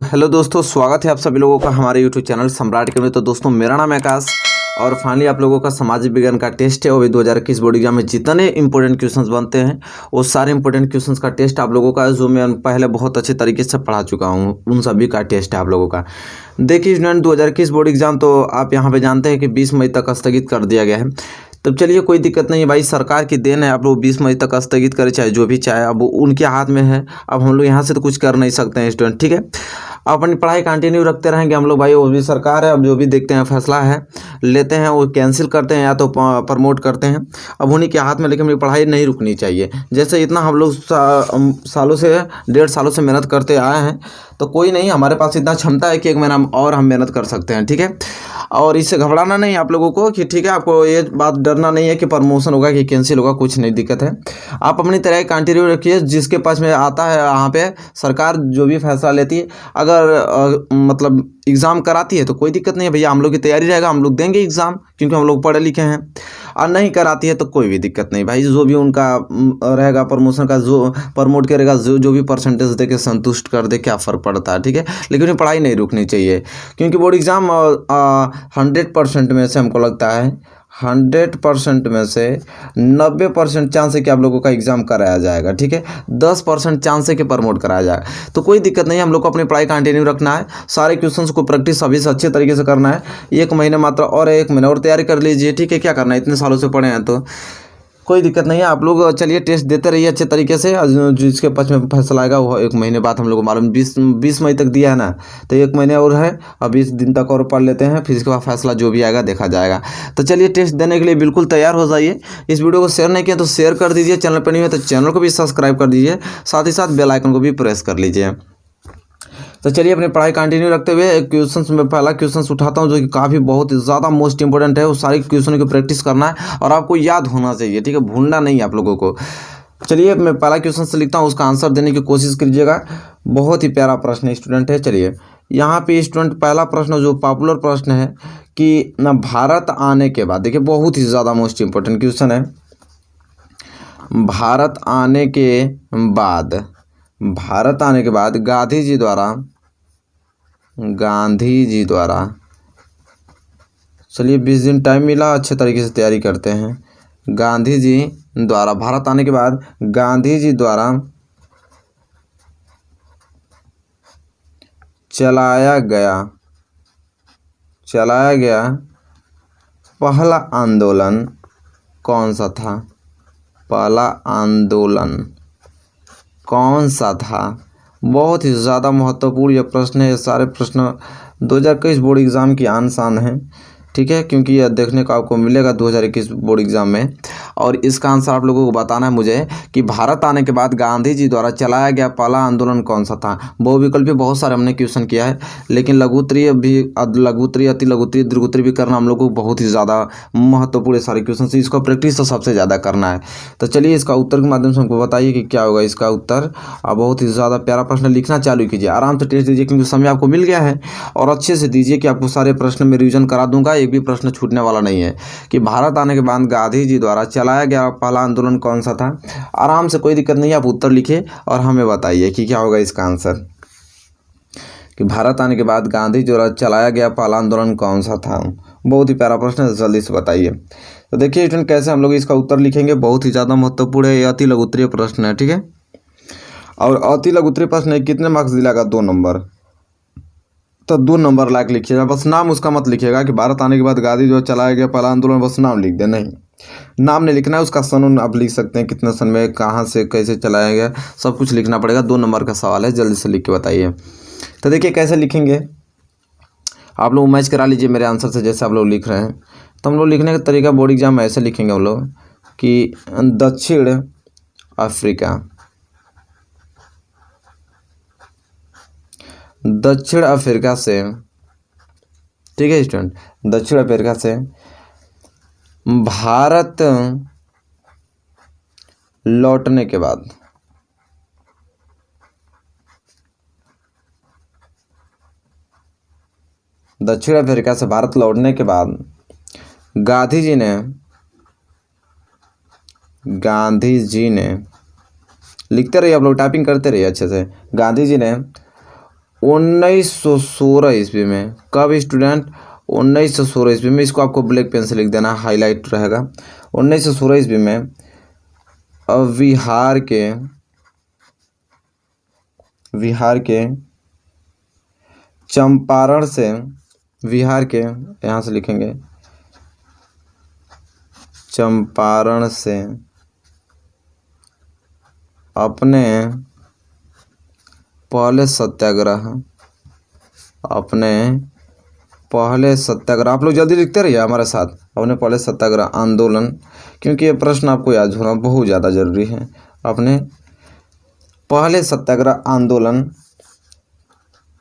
Hello दोस्तों, स्वागत है आप सभी लोगों का हमारे यूट्यूब चैनल सम्राट के में। तो दोस्तों, मेरा नाम है आकाश और फाइनली आप लोगों का सामाजिक विज्ञान का टेस्ट है। वो भी 2021 बोर्ड एग्जाम में जितने इंपॉर्टेंट क्वेश्चंस बनते हैं वो सारे इंपॉर्टेंट क्वेश्चंस का टेस्ट आप लोगों का, जो मैं पहले बहुत अच्छे तरीके से पढ़ा चुका हूँ, उन सभी का टेस्ट है आप लोगों का। देखिए स्टूडेंट, 2021 बोर्ड एग्जाम तो आप यहाँ पे जानते हैं कि 20 मई तक स्थगित कर दिया गया है। तब चलिए, कोई दिक्कत नहीं है भाई, सरकार की देन है। आप लोग 20 मई तक स्थगित करें चाहे जो भी चाहे, अब उनके हाथ में है। अब हम लोग यहाँ से तो कुछ कर नहीं सकते हैं स्टूडेंट, ठीक है। आप अपनी पढ़ाई कंटिन्यू रखते रहेंगे हम लोग भाई, वो भी सरकार है। अब जो भी देखते हैं फैसला है लेते हैं, वो कैंसिल करते हैं या तो प्रमोट करते हैं, अब उन्हीं के हाथ में। लेकिन मेरी पढ़ाई नहीं रुकनी चाहिए। जैसे इतना हम लोग सालों से 1.5 सालों से मेहनत करते आए हैं, तो कोई नहीं, हमारे पास इतना क्षमता है कि 1 महीना और हम मेहनत कर सकते हैं, ठीक है। और इससे घबराना नहीं आप लोगों को कि ठीक है, आपको ये बात डरना नहीं है कि प्रमोशन होगा कि कैंसिल होगा, कुछ नहीं दिक्कत है। आप अपनी तरह कंटिन्यू रखिए, जिसके पास में आता है वहाँ पे सरकार जो भी फैसला लेती है। अगर मतलब एग्ज़ाम कराती है तो कोई दिक्कत नहीं है भैया, हम लोग की तैयारी रहेगा, हम लोग देंगे एग्ज़ाम, क्योंकि हम लोग पढ़े लिखे हैं। और नहीं कराती है तो कोई भी दिक्कत नहीं भाई, जो भी उनका रहेगा प्रमोशन का, जो प्रमोट करेगा, जो भी परसेंटेज दे के संतुष्ट कर दे, क्या फ़र्क पड़ता है, ठीक है। लेकिन पढ़ाई नहीं रुकनी चाहिए, क्योंकि बोर्ड एग्ज़ाम 100% में से हमको लगता है 100% में से 90% चांस है कि आप लोगों का एग्ज़ाम कराया जाएगा, ठीक है। 10% चांस है कि प्रमोट कराया जाएगा। तो कोई दिक्कत नहीं है, हम लोग को अपनी पढ़ाई कंटिन्यू रखना है। सारे क्वेश्चंस को प्रैक्टिस अभी से अच्छे तरीके से करना है। 1 महीने मात्र, और 1 महीने और तैयारी कर लीजिए, ठीक है। क्या करना है, इतने सालों से पढ़े हैं तो कोई दिक्कत नहीं है। आप लोग चलिए टेस्ट देते रहिए अच्छे तरीके से, जिसके पक्ष में फैसला आएगा वो 1 महीने बाद हम लोग को मालूम। 20 मई तक दिया है ना, तो 1 महीने और है, अब 20 दिन तक और पढ़ लेते हैं, फिर इसके बाद फैसला जो भी आएगा देखा जाएगा। तो चलिए टेस्ट देने के लिए बिल्कुल तैयार हो जाइए। इस वीडियो को शेयर नहीं किया तो शेयर कर दीजिए, चैनल पर नहीं है तो चैनल को भी सब्सक्राइब कर दीजिए, साथ ही साथ बेल आइकन को भी प्रेस कर लीजिए। तो चलिए अपनी पढ़ाई कंटिन्यू रखते हुए एक क्वेश्चन में पहला क्वेश्चन उठाता हूँ, जो कि काफ़ी बहुत ज़्यादा मोस्ट इंपॉर्टेंट है। वो सारी क्वेश्चन की प्रैक्टिस करना है और आपको याद होना चाहिए, ठीक है, भूलना नहीं आप लोगों को। चलिए मैं पहला क्वेश्चन से लिखता हूँ, उसका आंसर देने की कोशिश कीजिएगा। बहुत ही प्यारा प्रश्न स्टूडेंट है। चलिए यहाँ पे स्टूडेंट पहला प्रश्न जो पॉपुलर प्रश्न है कि न भारत आने के बाद, देखिए बहुत ही ज़्यादा मोस्ट इंपॉर्टेंट क्वेश्चन है। भारत आने के बाद गांधी जी द्वारा चलिए 20 दिन टाइम मिला, अच्छे तरीके से तैयारी करते हैं। गांधी जी द्वारा, भारत आने के बाद गांधी जी द्वारा चलाया गया पहला आंदोलन कौन सा था? पहला आंदोलन कौन सा था? बहुत ही ज़्यादा महत्वपूर्ण यह प्रश्न है। ये सारे प्रश्न 2021 बोर्ड एग्ज़ाम की आन शान है, ठीक है, क्योंकि यह देखने को आपको मिलेगा 2021 बोर्ड एग्ज़ाम में। और इसका आंसर आप लोगों को बताना है मुझे कि भारत आने के बाद गांधी जी द्वारा चलाया गया पहला आंदोलन कौन सा था। बहुविकल्पी बहुत सारे हमने क्वेश्चन किया है, लेकिन लघुत्तरीय भी, लघुत्तरीय, अति लघुत्तरीय, दीर्घोत्तरीय भी करना हम लोग को बहुत ही ज़्यादा महत्वपूर्ण सारे क्वेश्चन से। इसको प्रैक्टिस तो सबसे ज़्यादा करना है। तो चलिए इसका उत्तर के माध्यम से हमको बताइए कि क्या होगा इसका उत्तर। बहुत ही ज़्यादा प्यारा प्रश्न, लिखना चालू कीजिए, आराम से टेस्ट दीजिए, क्योंकि समय आपको मिल गया है। और अच्छे से दीजिए कि आपको सारे प्रश्न में रिवीजन करा दूंगा, एक भी प्रश्न छूटने वाला नहीं है। कि भारत आने के बाद गांधी जी द्वारा चलाया गया पहला आंदोलन कौन सा था। आराम से, कोई दिक्कत नहीं है, आप उत्तर लिखिए और हमें बताइए कि क्या होगा इसका आंसर। कि भारत आने के बाद गांधी जी द्वारा चलाया गया पहला आंदोलन कौन सा था। बहुत ही प्यारा प्रश्न है, जल्दी से बताइए। तो देखिए स्टूडेंट, कैसे हम लोग इसका उत्तर लिखेंगे, बहुत ही ज़्यादा महत्वपूर्ण है। ये अति लघुत्तरीय प्रश्न है, ठीक है। और अति लघुत्तरीय प्रश्न कितने मार्क्स दिलाएगा? 2 नंबर। तो 2 नंबर लायक लिखिएगा, बस नाम उसका मत लिखिएगा कि भारत आने के बाद गांधी जो चलाया गया पहला आंदोलन, बस नाम लिख दे, नहीं, नाम नहीं लिखना है। उसका सन आप लिख सकते हैं, कितने सन में, कहाँ से, कैसे चलाया गया, सब कुछ लिखना पड़ेगा। 2 नंबर का सवाल है, जल्दी से लिख के बताइए। तो देखिए कैसे लिखेंगे, आप लोग मैच करा लीजिए मेरे आंसर से, जैसे आप लोग लिख रहे हैं। तो हम लोग लिखने का तरीका बोर्ड एग्जाम में ऐसे लिखेंगे हम लोग कि दक्षिण अफ्रीका से, ठीक है स्टूडेंट, दक्षिण अफ्रीका से भारत लौटने के बाद, दक्षिण अफ्रीका से भारत लौटने के बाद गांधी जी ने लिखते रहिए आप लोग, टाइपिंग करते रहिए अच्छे से। गांधी जी ने 1916 ईस्वी में। कब स्टूडेंट? 1916 ईस्वी में। इसको आपको ब्लैक पेन से लिख देना, हाईलाइट रहेगा। 1916 ईस्वी में बिहार के चंपारण से, बिहार के, यहाँ से लिखेंगे चंपारण से अपने पहले सत्याग्रह, आप लोग जल्दी लिखते रहिए हमारे साथ, अपने पहले सत्याग्रह आंदोलन, क्योंकि ये प्रश्न आपको याद होना बहुत ज़्यादा जरूरी है। अपने पहले सत्याग्रह आंदोलन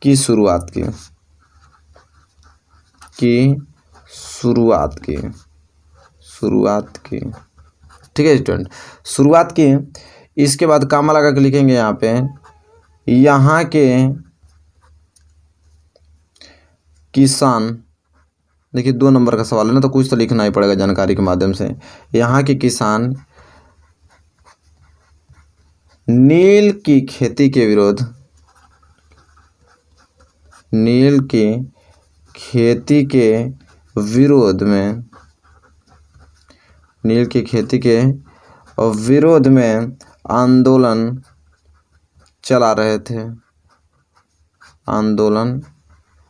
की शुरुआत की, ठीक है स्टूडेंट, शुरुआत की। इसके बाद कामा लगा के लिखेंगे यहाँ पे, यहाँ के किसान, देखिए 2 नंबर का सवाल है ना, तो कुछ तो लिखना ही पड़ेगा जानकारी के माध्यम से। यहाँ के किसान नील की खेती के विरोध, नील की खेती के विरोध में आंदोलन चला रहे थे। आंदोलन,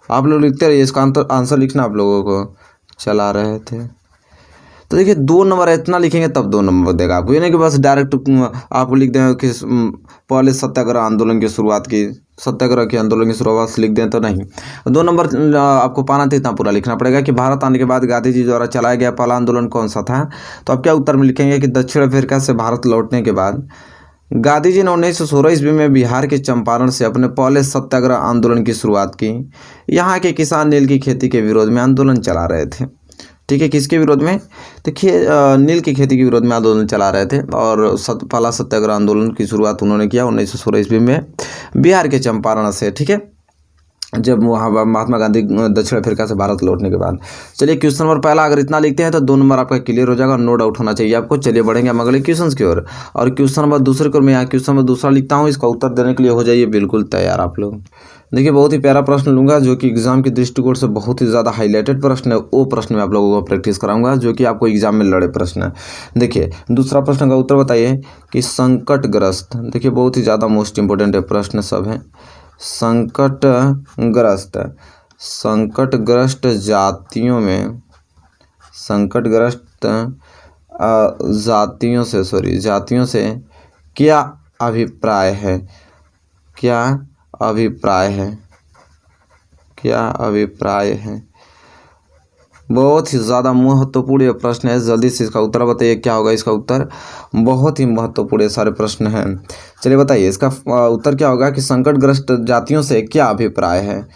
आप लोग लिखते रहिए, इसका आंसर लिखना आप लोगों को, चला रहे थे। तो देखिए 2 नंबर इतना लिखेंगे तब 2 नंबर देगा आपको, ये नहीं कि बस डायरेक्ट आपको लिख दें कि पहले सत्याग्रह आंदोलन की शुरुआत की, सत्याग्रह के आंदोलन की शुरुआत से लिख दें तो नहीं। 2 नंबर आपको पाना था, इतना पूरा लिखना पड़ेगा कि भारत आने के बाद गांधी जी द्वारा चलाया गया पहला आंदोलन कौन सा था। तो आप क्या उत्तर में लिखेंगे कि दक्षिण अफ्रीका से भारत लौटने के बाद गांधी जी ने 1916 ईस्वी में बिहार के चंपारण से अपने पहले सत्याग्रह आंदोलन की शुरुआत की। यहाँ के किसान नील की खेती के विरोध में आंदोलन चला रहे थे। ठीक है, किसके विरोध में? देखिए नील की खेती के विरोध में आंदोलन चला रहे थे, और पहला सत्याग्रह आंदोलन की शुरुआत उन्होंने किया 1916 ईस्वी में बिहार के चंपारण से। ठीक है, जब वहाँ महात्मा गांधी दक्षिण अफ्रीका से भारत लौटने के बाद। चलिए क्वेश्चन नंबर पहला अगर इतना लिखते हैं तो 2 नंबर आपका क्लियर हो जाएगा, नो डाउट होना चाहिए आपको। चलिए बढ़ेंगे हम अगले क्वेश्चन की ओर। और क्वेश्चन नंबर दूसरे को मैं यहाँ क्वेश्चन नंबर दूसरा लिखता हूँ, इसका उत्तर देने के लिए हो जाइए बिल्कुल तैयार आप लोग। देखिए बहुत ही प्यारा प्रश्न लूंगा जो कि एग्जाम के दृष्टिकोण से बहुत ही ज़्यादा हाईलाइटेड प्रश्न है, वो प्रश्न में आप लोगों को प्रैक्टिस कराऊंगा जो कि आपको एग्जाम में लड़े प्रश्न है। देखिए दूसरा प्रश्न का उत्तर बताइए कि संकटग्रस्त, देखिए बहुत ही ज़्यादा मोस्ट इंपोर्टेंट है प्रश्न सब है। संकटग्रस्त जातियों में, जातियों से क्या अभिप्राय है? क्या अभिप्राय है? बहुत ही ज़्यादा महत्वपूर्ण ये प्रश्न है, जल्दी से इसका उत्तर बताइए क्या होगा इसका उत्तर। बहुत ही महत्वपूर्ण ये सारे प्रश्न हैं। चलिए बताइए इसका उत्तर क्या होगा कि संकटग्रस्त जातियों से क्या अभिप्राय है।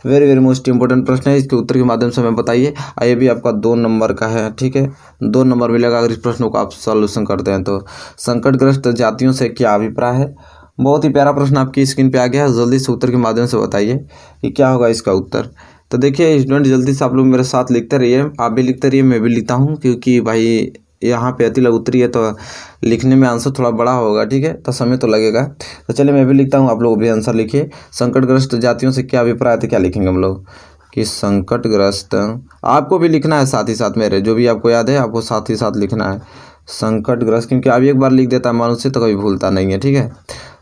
वेरी वेरी मोस्ट इंपोर्टेंट प्रश्न है, इसके उत्तर के माध्यम से हमें बताइए। ये भी आपका 2 नंबर का है। ठीक है, 2 नंबर मिलेगा अगर इस प्रश्न को आप सॉल्यूशन करते हैं तो। संकटग्रस्त जातियों से क्या अभिप्राय है, बहुत ही प्यारा प्रश्न आपकी स्क्रीन पे आ गया है। जल्दी से उत्तर के माध्यम से बताइए कि क्या होगा इसका उत्तर। तो देखिए स्टूडेंट जल्दी से आप लोग मेरे साथ लिखते रहिए, आप भी लिखते रहिए, मैं भी लिखता हूँ, क्योंकि भाई यहाँ पे अति लघु उत्तरीय है तो लिखने में आंसर थोड़ा बड़ा होगा। ठीक है, तो समय तो लगेगा। तो चलिए मैं भी लिखता हूँ, आप लोग भी आंसर लिखिए। संकटग्रस्त जातियों से क्या अभिप्राय थे, क्या लिखेंगे हम लोग कि संकटग्रस्त, आपको भी लिखना है साथ ही साथ, मेरे जो भी आपको याद है आपको साथ ही साथ लिखना है संकटग्रस्त, क्योंकि अब एक बार लिख देता है मनुष्य तो कभी भूलता नहीं है। ठीक है,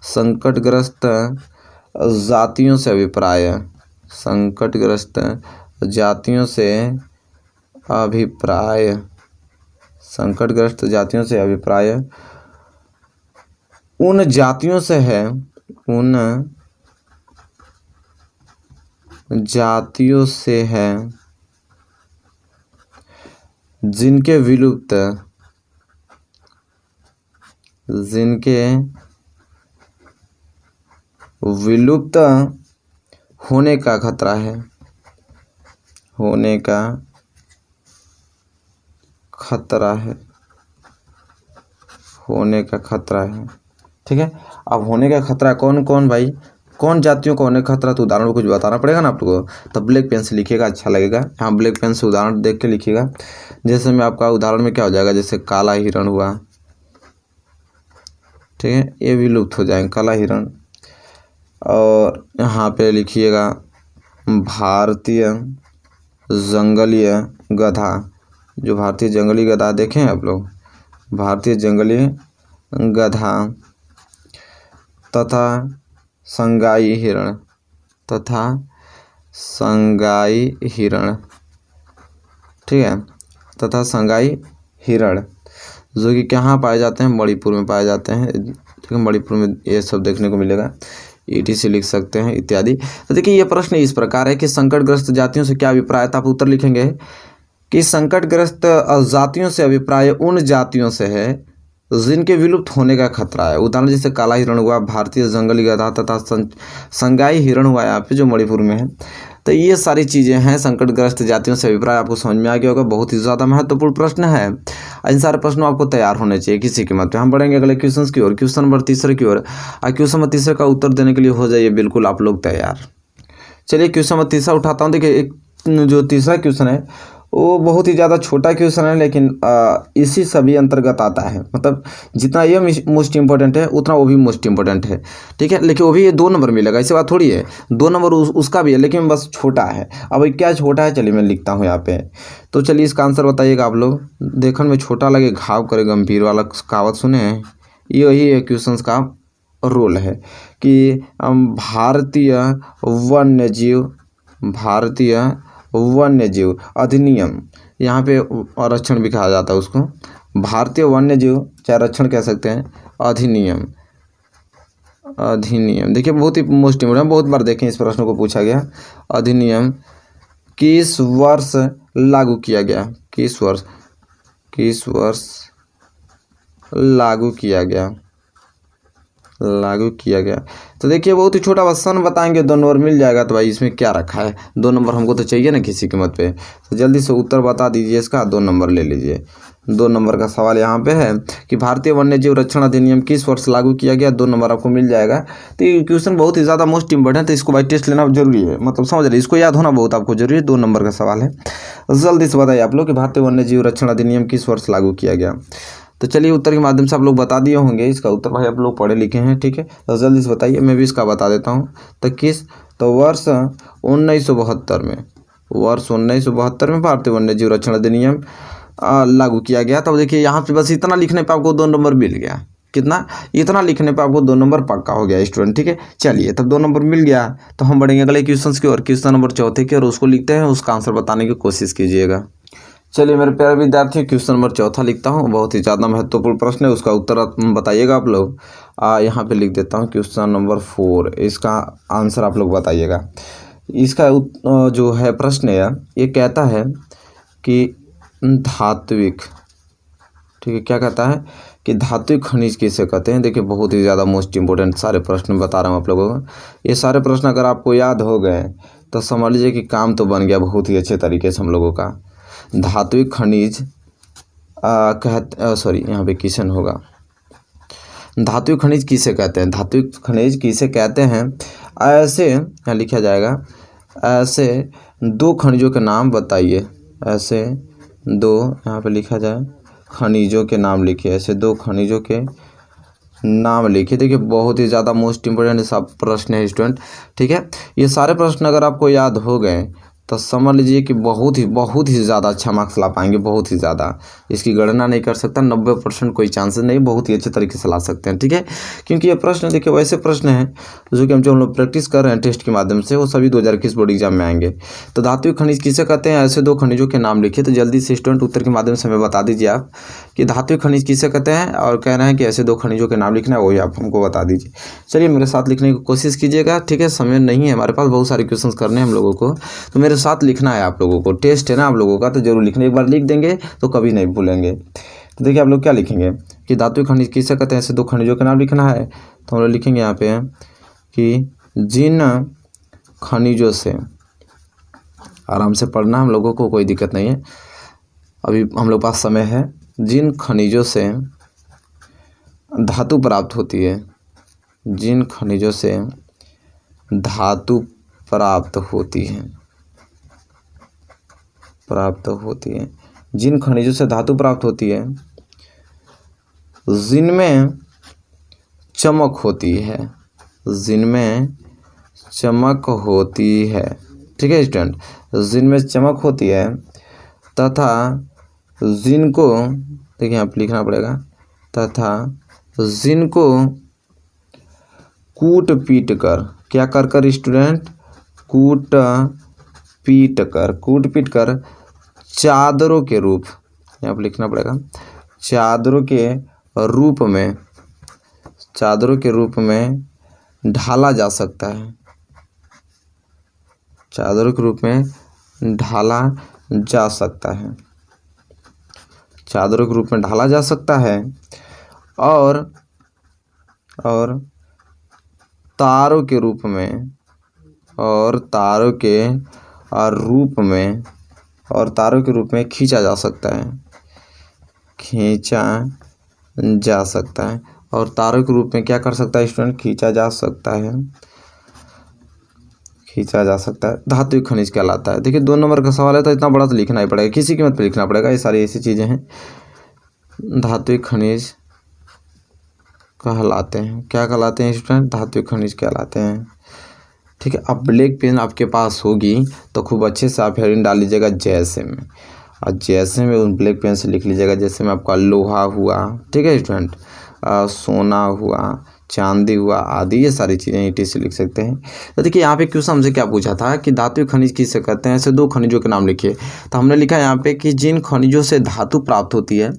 संकटग्रस्त जातियों से अभिप्राय, संकटग्रस्त जातियों से अभिप्राय, संकटग्रस्त जातियों से अभिप्राय उन जातियों से है, उन जातियों से है जिनके विलुप्त होने का खतरा है, होने का खतरा है, होने का खतरा है। ठीक है, अब होने का खतरा कौन कौन भाई, कौन जातियों को होने का खतरा, तो उदाहरण कुछ बताना पड़ेगा ना आप लोगों को, तो ब्लैक पेन से लिखिएगा, अच्छा लगेगा। हाँ ब्लैक पेन से उदाहरण देख के लिखिएगा। जैसे में आपका उदाहरण में क्या हो जाएगा, जैसे काला हिरण हुआ, ठीक है, ये विलुप्त हो जाएंगे, काला हिरण। और यहाँ पे लिखिएगा भारतीय जंगली गधा। जो भारतीय जंगली गधा देखें आप लोग, भारतीय जंगली गधा तथा संगाई हिरण, तथा संगाई हिरण, ठीक है, तथा संगाई हिरण, जो कि कहाँ पाए जाते हैं, मणिपुर में पाए जाते हैं। ठीक है, मणिपुर में ये सब देखने को मिलेगा। ETC लिख सकते हैं इत्यादि। तो देखिए ये प्रश्न इस प्रकार है कि संकटग्रस्त जातियों से क्या अभिप्राय है, तो आप उत्तर लिखेंगे कि संकटग्रस्त जातियों से अभिप्राय उन जातियों से है जिनके विलुप्त होने का खतरा है। उदाहरण जैसे काला हिरण हुआ, भारतीय जंगली गधा तथा संगाई हिरण हुआ यहाँ पे जो मणिपुर में है। तो ये सारी चीज़ें हैं संकटग्रस्त जातियों से अभिप्राय। आपको समझ में आ गया होगा, बहुत ही ज़्यादा महत्वपूर्ण प्रश्न है। इन सारे प्रश्नों आपको तैयार होने चाहिए किसी कीमत पे। हम बढ़ेंगे अगले क्वेश्चन की ओर, क्वेश्चन नंबर 3 की ओर। क्वेश्चन नंबर 3 का उत्तर देने के लिए हो जाइए बिल्कुल आप लोग तैयार। चलिए क्वेश्चन नंबर 3 उठाता हूँ। देखिए एक जो तीसरा क्वेश्चन है वो बहुत ही ज़्यादा छोटा क्वेश्चन है, लेकिन इसी सभी अंतर्गत आता है। मतलब जितना ये मोस्ट इंपॉर्टेंट है उतना वो भी मोस्ट इंपॉर्टेंट है। ठीक है, लेकिन वो भी ये 2 नंबर मिलेगा, ऐसी बात थोड़ी है। 2 नंबर उसका भी है, लेकिन बस छोटा है। अब क्या छोटा है, चलिए मैं लिखता हूँ यहाँ पे। तो चलिए इसका आंसर बताइएगा आप लोग। देखने में छोटा लगे घाव करे गंभीर वाला कहावत सुने हैं, यही है क्वेश्चन का रोल है कि भारतीय वन्यजीव अधिनियम, यहाँ पे आरक्षण भी कहा जाता है उसको, भारतीय वन्यजीव चाहे आरक्षण कह सकते हैं, अधिनियम। देखिए बहुत ही मोस्ट इम्पोर्टेंट, बहुत बार देखें इस प्रश्न को पूछा गया। अधिनियम किस वर्ष लागू किया गया, किस वर्ष लागू किया गया। तो देखिए बहुत ही छोटा, बस सन बताएंगे 2 नंबर मिल जाएगा। तो भाई इसमें क्या रखा है, 2 नंबर हमको तो चाहिए ना किसी कीमत पे। तो जल्दी से उत्तर बता दीजिए इसका, 2 नंबर ले लीजिए। 2 नंबर का सवाल यहाँ पे है कि भारतीय वन्यजीव रक्षण अधिनियम किस वर्ष लागू किया गया, 2 नंबर आपको मिल जाएगा। तो ये क्वेश्चन बहुत ही ज़्यादा मोस्ट इंपॉर्टेंट है, तो इसको भाई टेस्ट लेना जरूरी है। मतलब समझ रहे, इसको याद होना बहुत आपको जरूरी है। 2 नंबर का सवाल है, जल्दी से बताइए आप लोग कि भारतीय वन्यजीव रक्षण अधिनियम किस वर्ष लागू किया गया। तो चलिए उत्तर के माध्यम से आप लोग बता दिए होंगे। इसका उत्तर भाई आप लोग पढ़े लिखे हैं, ठीक है, तो जल्दी से बताइए। मैं भी इसका बता देता हूँ। तो वर्ष 1972 में भारतीय वन्यजीव रक्षण अधिनियम लागू किया गया। तब देखिए यहाँ पे बस इतना लिखने पे आपको 2 नंबर मिल गया। कितना, इतना लिखने पे आपको 2 नंबर पक्का हो गया स्टूडेंट। ठीक है, चलिए तब 2 नंबर मिल गया। तो हम बढ़ेंगे अगले क्वेश्चन की ओर, क्वेश्चन नंबर 4 की, और उसको लिखते हैं, उसका आंसर बताने की कोशिश कीजिएगा। चलिए मेरे प्यारे विद्यार्थी, क्वेश्चन नंबर 4 लिखता हूँ। बहुत ही ज़्यादा महत्वपूर्ण प्रश्न है, उसका उत्तर बताइएगा आप लोग। यहाँ पे लिख देता हूँ क्वेश्चन नंबर 4, इसका आंसर आप लोग बताइएगा। इसका जो है प्रश्न है, ये कहता है कि धात्विक, ठीक है, क्या कहता है कि धात्विक खनिज किसे कहते हैं। देखिए बहुत ही ज़्यादा मोस्ट इंपॉर्टेंट सारे प्रश्न बता रहा हूँ आप लोगों को। ये सारे प्रश्न अगर आपको याद हो गए तो समझ लीजिए कि काम तो बन गया बहुत ही अच्छे तरीके से हम लोगों का। धात्विक खनिज यहाँ पे किशन होगा। धात्विक खनिज किसे कहते हैं, धात्विक खनिज किसे कहते हैं, ऐसे यहाँ लिखा जाएगा, ऐसे 2 खनिजों के नाम बताइए। ऐसे 2, यहाँ पे लिखा जाए खनिजों के नाम लिखिए, ऐसे 2 खनिजों के नाम लिखिए। देखिए बहुत ही ज़्यादा मोस्ट इंपोर्टेंट सब प्रश्न है स्टूडेंट। ठीक है, ये सारे प्रश्न अगर आपको याद हो गए तो समझ लीजिए कि बहुत ही ज़्यादा अच्छा मार्क्स ला पाएंगे। बहुत ही ज़्यादा, इसकी गणना नहीं कर सकता, 90% कोई चांसेस नहीं, बहुत ही अच्छे तरीके से ला सकते हैं। ठीक है, क्योंकि ये प्रश्न देखिए वैसे प्रश्न हैं जो कि हम लोग प्रैक्टिस कर रहे हैं टेस्ट के माध्यम से, वो सभी 2021 बोर्ड एग्जाम में आएंगे। तो धात्विक खनिज किसे कहते हैं, ऐसे 2 खनिजों के नाम लिखिए। तो जल्दी से स्टूडेंट उत्तर के माध्यम से हमें बता दीजिए आप कि धात्विक खनिज किसे कहते हैं, और कह रहे हैं कि ऐसे 2 खनिजों के नाम लिखना है, वही आप हमको बता दीजिए। चलिए मेरे साथ लिखने की कोशिश कीजिएगा। ठीक है, समय नहीं है हमारे पास, बहुत सारे क्वेश्चन करने हैं हम लोगों को, तो मेरे साथ लिखना है आप लोगों को। टेस्ट है ना आप लोगों का, तो जरूर लिखना। एक बार लिख देंगे तो कभी नहीं भूलेंगे। तो देखिए आप लोग क्या लिखेंगे कि धात्विक खनिज किसे कहते हैं, ऐसे 2 खनिजों के नाम लिखना है। तो हम लोग लिखेंगे यहाँ पे कि जिन खनिजों से, आराम से पढ़ना हम लोगों को, कोई दिक्कत नहीं है, अभी हम लोग पास समय है। जिन खनिजों से धातु प्राप्त होती है, जिन खनिजों से धातु प्राप्त होती है, जिन खनिजों से धातु प्राप्त होती है, जिनमें चमक होती है, जिनमें चमक होती है। ठीक है स्टूडेंट, जिनमें चमक होती है तथा जिनको, देखिए यहाँ पे लिखना पड़ेगा, तथा जिनको कूट पीट कर, क्या कर कर स्टूडेंट, कूट पीट कर चादरों के रूप, यहाँ पे लिखना पड़ेगा, चादरों के रूप में ढाला जा सकता है, चादरों के रूप में ढाला जा सकता है, चादरों के रूप में ढाला जा सकता है। और तारों के रूप में, और तारों के रूप में खींचा जा सकता है, खींचा जा सकता है। और तारों के रूप में क्या कर सकता है स्टूडेंट, खींचा जा सकता है, धात्विक खनिज कहलाता है। देखिए 2 नंबर का सवाल है तो इतना बड़ा तो लिखना ही पड़ेगा, किसी कीमत पे लिखना पड़ेगा, ये सारी ऐसी चीज़ें हैं। धात्विक खनिज कहलाते हैं, क्या कहलाते हैं स्टूडेंट, धात्विक खनिज कहलाते हैं। ठीक है, अब ब्लैक पेन आपके पास होगी तो खूब अच्छे से आप हेडिंग डाल लीजिएगा जैसे में, और जैसे में उन ब्लैक पेन से लिख लीजिएगा, जैसे में आपका लोहा हुआ, ठीक है स्टूडेंट, सोना हुआ, चांदी हुआ आदि, ये सारी चीज़ें ईटी से लिख सकते हैं। तो देखिए यहाँ पे क्वेश्चन हमसे क्या पूछा था कि धातु खनिज किसे कहते हैं, ऐसे 2 खनिजों के नाम लिखिए। तो हमने लिखा यहाँ पे कि जिन खनिजों से धातु प्राप्त होती है,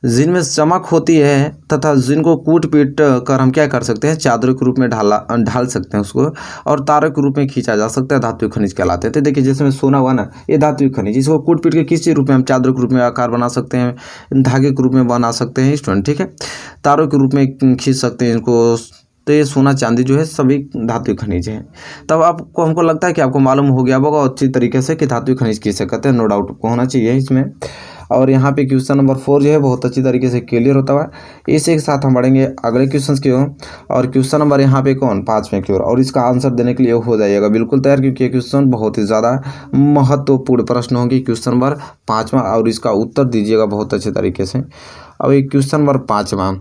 जिनमें चमक होती है तथा जिनको कूट पीट कर हम क्या कर सकते हैं, चादरों के रूप में ढाल सकते हैं उसको, और तारों के रूप में खींचा जा सकता है, धातु खनिज कहलाते हैं। तो देखिए जिसमें सोना हुआ ना, ये धातु खनिज, इसको कूट पीट के किसी रूप में हम चादरों के रूप में आकार बना सकते हैं, धागे के रूप में बना सकते हैं स्टूडेंट। ठीक है, तारों के रूप में खींच सकते हैं इनको। तो ये सोना चांदी जो है सभी धातु खनिज हैं। तब आपको, हमको लगता है कि आपको मालूम हो गया होगा अच्छी तरीके से कि धातु खनिज किसे कहते हैं, नो डाउट आपको होना चाहिए इसमें। और यहाँ पे क्वेश्चन नंबर 4 जो है बहुत अच्छी तरीके से क्लियर होता है। इसी के साथ हम बढ़ेंगे अगले क्वेश्चन की ओर, और क्वेश्चन नंबर यहाँ पे कौन, 5वें की ओर, और इसका आंसर देने के लिए हो जाइएगा बिल्कुल तैयार, क्योंकि ये क्वेश्चन बहुत ही ज़्यादा महत्वपूर्ण प्रश्न होगी। क्वेश्चन नंबर 5वां, और इसका उत्तर दीजिएगा बहुत अच्छे तरीके से। अब ये क्वेश्चन नंबर 5वां,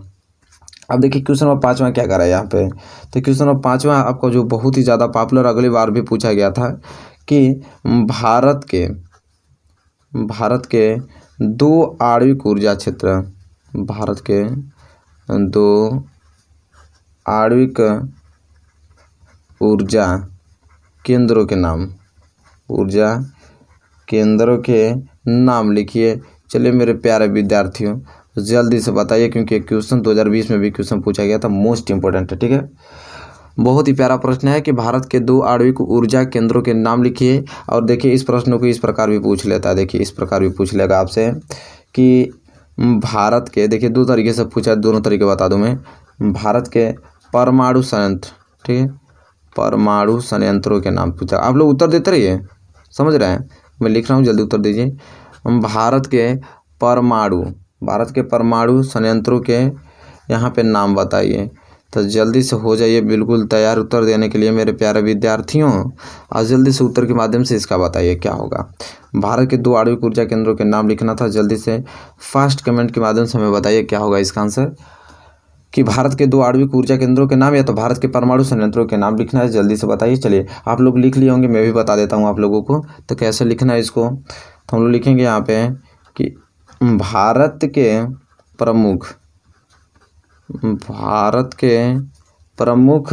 अब देखिए क्वेश्चन नंबर 5वां क्या करा है यहाँ पे। तो क्वेश्चन नंबर 5वां आपको जो बहुत ही ज़्यादा पॉपुलर अगली बार भी पूछा गया था कि भारत के 2 आणविक ऊर्जा क्षेत्र, भारत के 2 आणविक ऊर्जा केंद्रों के नाम लिखिए। चलिए मेरे प्यारे विद्यार्थियों जल्दी से बताइए, क्योंकि क्वेश्चन 2020 में भी क्वेश्चन पूछा गया था, मोस्ट इंपॉर्टेंट है। ठीक है, बहुत ही प्यारा प्रश्न है कि भारत के 2 आणविक ऊर्जा केंद्रों के नाम लिखिए। और देखिए इस प्रश्न को इस प्रकार भी पूछ लेता है, देखिए इस प्रकार भी पूछ लेगा आपसे कि भारत के, देखिए 2 तरीके से पूछा, दोनों तरीके बता दूं मैं। भारत के परमाणु संयंत्र, ठीक है, परमाणु संयंत्रों के नाम पूछा। आप लोग उत्तर देते रहिए, समझ रहे हैं, मैं लिख रहा हूँ, जल्दी उत्तर दीजिए। भारत के परमाणु संयंत्रों के यहाँ पे नाम बताइए। तो जल्दी से हो जाइए बिल्कुल तैयार उत्तर देने के लिए मेरे प्यारे विद्यार्थियों, और जल्दी से उत्तर के माध्यम से इसका बताइए क्या होगा। भारत के 2 आणविक ऊर्जा केंद्रों के नाम लिखना था, जल्दी से फास्ट कमेंट के माध्यम से हमें बताइए क्या होगा इसका आंसर, कि भारत के 2 आणविक ऊर्जा केंद्रों के नाम या तो भारत के परमाणु संयंत्रों के नाम लिखना है, जल्दी से बताइए। चलिए आप लोग लिख लिए होंगे, मैं भी बता देता हूँ आप लोगों को। तो कैसे लिखना है इसको, तो हम लोग लिखेंगे यहाँ पे कि भारत के प्रमुख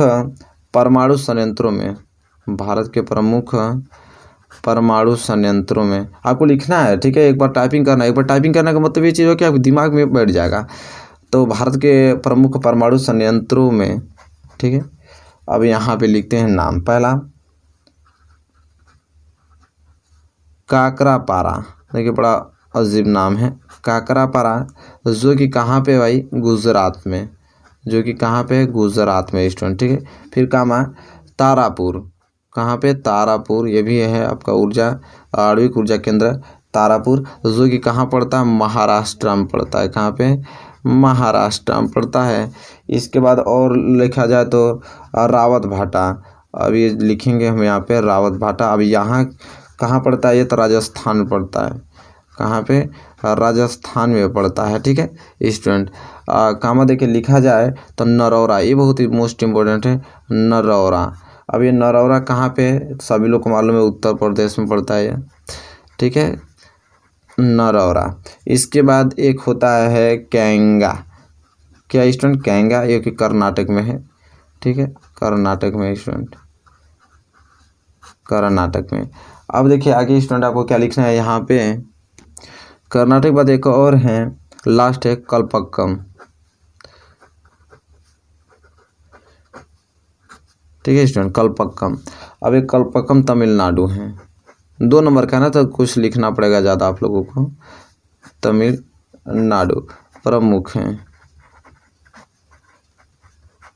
परमाणु संयंत्रों में, भारत के प्रमुख परमाणु संयंत्रों में आपको लिखना है। ठीक है, एक बार टाइपिंग करना है, एक बार टाइपिंग करने का मतलब ये चीज़ हो कि आपके दिमाग में बैठ जाएगा। तो भारत के प्रमुख परमाणु संयंत्रों में, ठीक है, अब यहाँ पे लिखते हैं नाम। पहला काकरापारा, देखिए बड़ा अजीब नाम है, काकरापारा, जो कि कहाँ पे भाई, गुजरात में, जो कि कहाँ पे, गुजरात में स्टूडेंट। ठीक है, फिर कामा तारापुर, कहाँ पे, तारापुर, ये भी है आपका आणविक ऊर्जा केंद्र तारापुर, जो कि कहाँ पड़ता है, महाराष्ट्र में पड़ता है। कहाँ पे, महाराष्ट्र में पड़ता है। इसके बाद और लिखा जाए तो रावत भाटा, अब ये लिखेंगे हम यहाँ पे रावत भाटा। अब यहाँ कहाँ पड़ता है, ये तो राजस्थान में पड़ता है। कहाँ पे, राजस्थान में पड़ता है। ठीक है स्टूडेंट, कामा देखिए लिखा जाए तो नरौरा, ये बहुत ही मोस्ट इम्पोर्टेंट है, नरौरा। अब ये नरौरा कहाँ पे है? सभी लोग को मालूम है उत्तर प्रदेश में पड़ता है ये, ठीक है, नरौरा। इसके बाद एक होता है कैंगा, क्या स्टूडेंट? कैंगा, ये कि कर्नाटक में है, ठीक है, कर्नाटक में स्टूडेंट, कर्नाटक में। अब देखिए आगे स्टूडेंट आपको क्या लिखना है यहाँ पे, कर्नाटक बाद एक और है, लास्ट है कलपक्कम, ठीक है स्टूडेंट, कलपक्कम। अब एक कलपक्कम तमिलनाडु है, 2 नंबर का ना, तो कुछ लिखना पड़ेगा ज़्यादा आप लोगों को। तमिलनाडु प्रमुख हैं,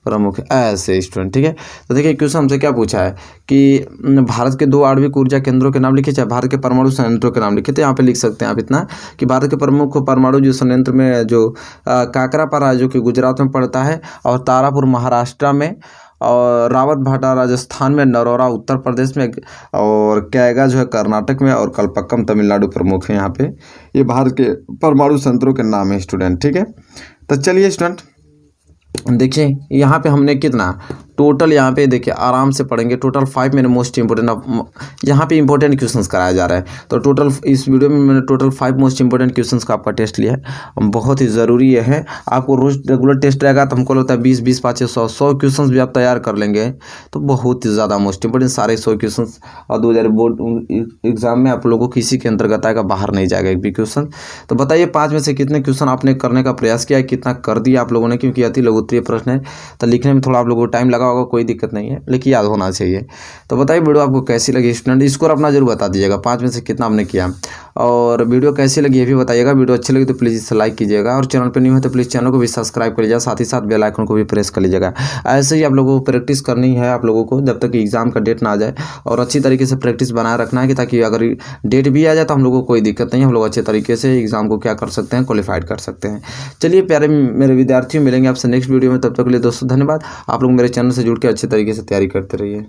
प्रमुख ऐसे स्टूडेंट, ठीक है। तो देखिए क्वेश्चन हमसे क्या पूछा है कि भारत के 2 आणविक ऊर्जा केंद्रों के नाम लिखे, चाहे भारत के परमाणु संयंत्रों के नाम लिखे। तो यहाँ पे लिख सकते हैं आप इतना कि भारत के प्रमुख परमाणु जो संयंत्र में जो काकरापारा जो कि गुजरात में पड़ता है, और तारापुर महाराष्ट्र में, और रावतभाटा राजस्थान में, नरौरा उत्तर प्रदेश में, और कैगा जो है कर्नाटक में, और कलपक्कम तमिलनाडु प्रमुख है यहाँ पे। ये भारत के परमाणु संयंत्रों के नाम है स्टूडेंट, ठीक है। तो चलिए स्टूडेंट देखिए यहाँ पे हमने कितना टोटल, यहाँ पे देखिए आराम से पढ़ेंगे, टोटल 5 मैंने मोस्ट इंपॉर्टेंट, यहाँ पे इंपॉर्टेंट क्वेश्चंस कराया जा रहा है। तो टोटल इस वीडियो में मैंने टोटल 5 मोस्ट इंपॉर्टेंट क्वेश्चंस का आपका टेस्ट लिया है, बहुत ही ज़रूरी है। आपको रोज रेगुलर टेस्ट रहेगा तो हमको लगता है 20 5 100 क्वेश्चन भी आप तैयार कर लेंगे तो बहुत ही ज़्यादा मोस्ट इंपॉर्टेंट सारे 100 क्वेश्चन, और 2000 बोर्ड एग्जाम में आप लोगों को किसी के अंतर्गत आएगा, बाहर नहीं जाएगा एक भी क्वेश्चन। तो बताइए 5 में से कितने क्वेश्चन आपने करने का प्रयास किया है, कितना कर दिया आप लोगों ने, क्योंकि अति लघु उत्तरीय प्रश्न है तो लिखने में थोड़ा आप लोगों को टाइम लगा होगा, कोई दिक्कत नहीं है, लेकिन याद होना चाहिए। तो बताइए वीडियो आपको कैसी लगी स्टूडेंट, स्कोर अपना जरूर बता दीजिएगा, 5 में से कितना आपने किया, और वीडियो कैसी लगी ये भी बताइएगा। वीडियो अच्छी लगी तो प्लीज़ इसे लाइक कीजिएगा, और चैनल पर न्यू है तो प्लीज़ चैनल को भी सब्सक्राइब कर लीजिएगा, साथ ही साथ बेल आइकन को भी प्रेस कर लीजिएगा। ऐसे ही आप लोगों को प्रैक्टिस करनी है, आप लोगों को जब तक एग्जाम का डेट ना आ जाए, और अच्छी तरीके से प्रैक्टिस बनाए रखना है कि ताकि अगर डेट भी आ जाए तो हम लोगों को कोई दिक्कत नहीं है, हम लोग अच्छे तरीके से एग्जाम को क्या कर सकते हैं, क्वालिफाइड कर सकते हैं। चलिए प्यारे मेरे विद्यार्थियों, मिलेंगे आपसे नेक्स्ट वीडियो में, तब तक के लिए दोस्तों धन्यवाद। आप लोग मेरे चैनल से जुड़ के अच्छे तरीके से तैयारी करते रहिए।